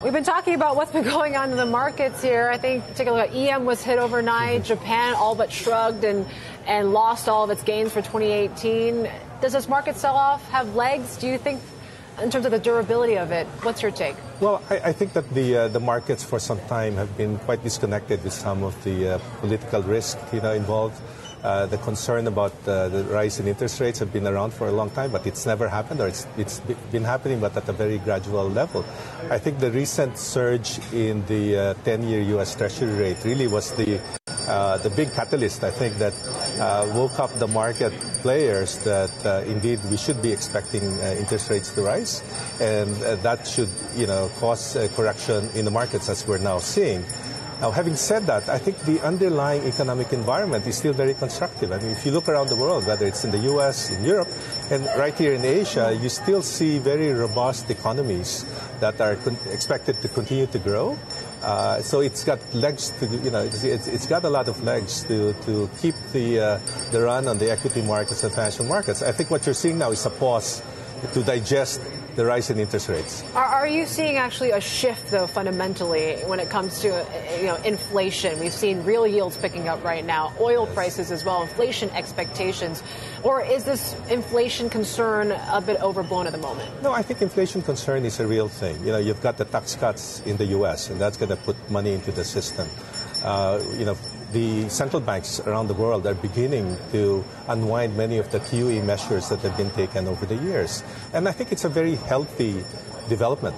We've been talking about what's been going on in the markets here. I think, take a look at EM was hit overnight. Japan all but shrugged and lost all of its gains for 2018. Does this market sell-off have legs, do you think, in terms of the durability of it? What's your take? Well, I think that the markets for some time have been quite disconnected with some of the political risk involved. The concern about the rise in interest rates have been around for a long time, but it's never happened, or it's been happening, but at a very gradual level. I think the recent surge in the 10-year U.S. Treasury rate really was the big catalyst, I think, that woke up the market players that indeed we should be expecting interest rates to rise, and that should cause a correction in the markets as we're now seeing. Now, having said that, I think the underlying economic environment is still very constructive. I mean, if you look around the world, whether it's in the U.S., in Europe, and right here in Asia, you still see very robust economies that are expected to continue to grow. So it's got legs to, it's got a lot of legs to keep the run on the equity markets and financial markets. I think what you're seeing now is a pause to digest the rise in interest rates. Are you seeing actually a shift, though, fundamentally, when it comes to inflation? We've seen real yields picking up right now, oil prices as well, inflation expectations. Or is this inflation concern a bit overblown at the moment? No, I think inflation concern is a real thing. You've got the tax cuts in the U.S., and that's going to put money into the system. The central banks around the world are beginning to unwind many of the QE measures that have been taken over the years. And I think it's a very healthy development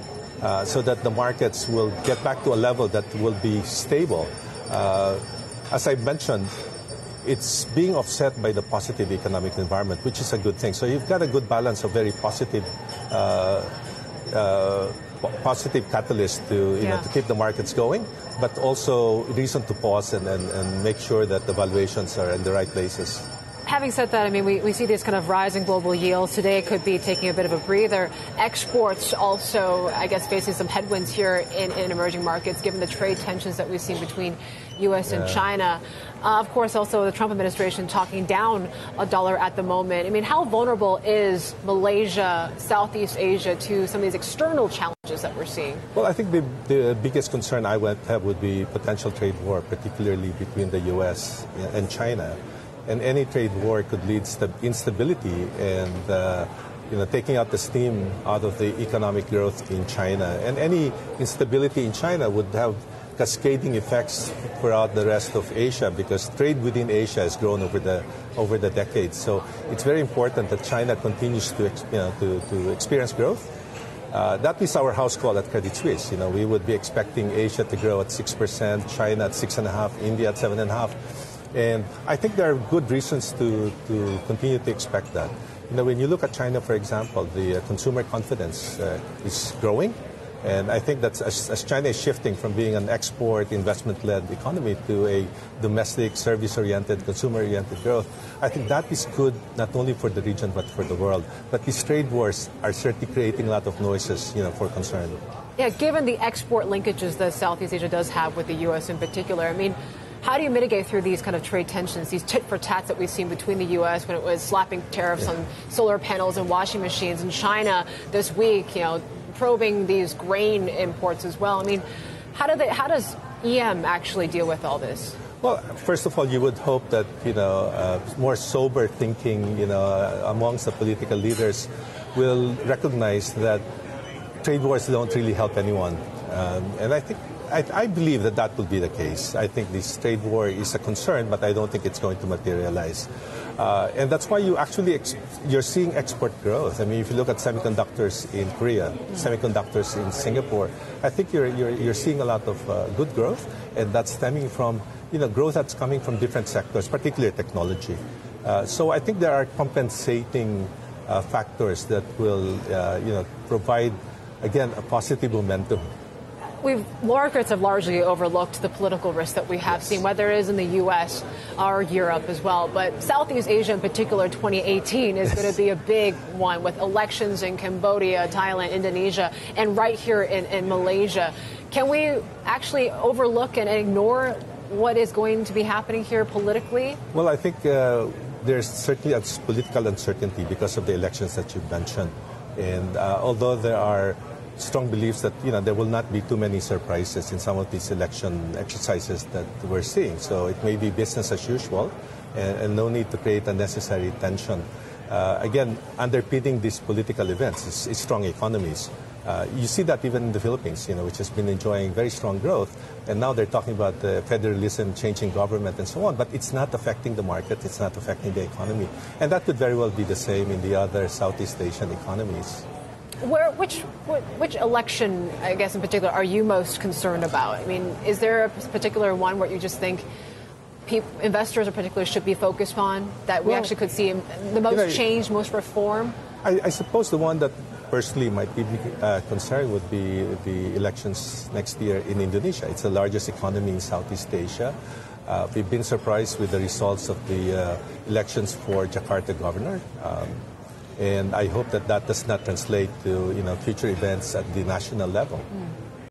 so that the markets will get back to a level that will be stable. As I mentioned, it's being offset by the positive economic environment, which is a good thing. So you've got a good balance of very positive catalyst to keep the markets going, but also reason to pause and make sure that the valuations are in the right places. Having said that, I mean, we see this kind of rise in global yields. Today could be taking a bit of a breather. Exports also, I guess, facing some headwinds here in emerging markets, given the trade tensions that we've seen between U.S. and China. Of course, also the Trump administration talking down a dollar at the moment. I mean, how vulnerable is Malaysia, Southeast Asia to some of these external challenges that we're seeing? Well, I think the biggest concern I would have would be potential trade war, particularly between the U.S. and China. And any trade war could lead to instability and taking out the steam out of the economic growth in China. And any instability in China would have cascading effects throughout the rest of Asia, because trade within Asia has grown over the decades. So it's very important that China continues to experience growth. That is our house call at Credit Suisse. We would be expecting Asia to grow at 6%, China at 6.5%, India at 7.5%. And I think there are good reasons to continue to expect that. When you look at China, for example, the consumer confidence is growing. And I think that as China is shifting from being an export, investment-led economy to a domestic, service-oriented, consumer-oriented growth, I think that is good not only for the region but for the world. But these trade wars are certainly creating a lot of noises, for concern. Yeah, given the export linkages that Southeast Asia does have with the U.S. in particular, I mean, how do you mitigate through these kind of trade tensions, these tit-for-tats that we've seen between the U.S. when it was slapping tariffs on solar panels and washing machines, and China this week, probing these grain imports as well? I mean, how does EM actually deal with all this? Well, first of all, you would hope that, more sober thinking, amongst the political leaders will recognize that trade wars don't really help anyone. And I believe that will be the case. I think this trade war is a concern, but I don't think it's going to materialize. And that's why you're seeing export growth. I mean, if you look at semiconductors in Korea, semiconductors in Singapore, I think you're seeing a lot of good growth, and that's stemming from growth that's coming from different sectors, particularly technology. So I think there are compensating factors that will provide, again, a positive momentum. Markets have largely overlooked the political risk that we have seen, whether it is in the U.S. or Europe as well. But Southeast Asia in particular, 2018 is going to be a big one, with elections in Cambodia, Thailand, Indonesia, and right here in Malaysia. Can we actually overlook and ignore what is going to be happening here politically? Well, I think there's certainly a political uncertainty because of the elections that you mentioned. And although there are strong beliefs that there will not be too many surprises in some of these election exercises that we're seeing. So it may be business as usual, and no need to create unnecessary tension. Again, underpinning these political events is strong economies. You see that even in the Philippines, which has been enjoying very strong growth, and now they're talking about federalism, changing government, and so on. But it's not affecting the market; it's not affecting the economy, and that could very well be the same in the other Southeast Asian economies. Which election, I guess, in particular, are you most concerned about? I mean, is there a particular one where you just think investors in particular should be focused on, that we actually could see the most change, most reform? I suppose the one that personally might be concerned would be the elections next year in Indonesia. It's the largest economy in Southeast Asia. We've been surprised with the results of the elections for Jakarta governor. And I hope that does not translate to future events at the national level.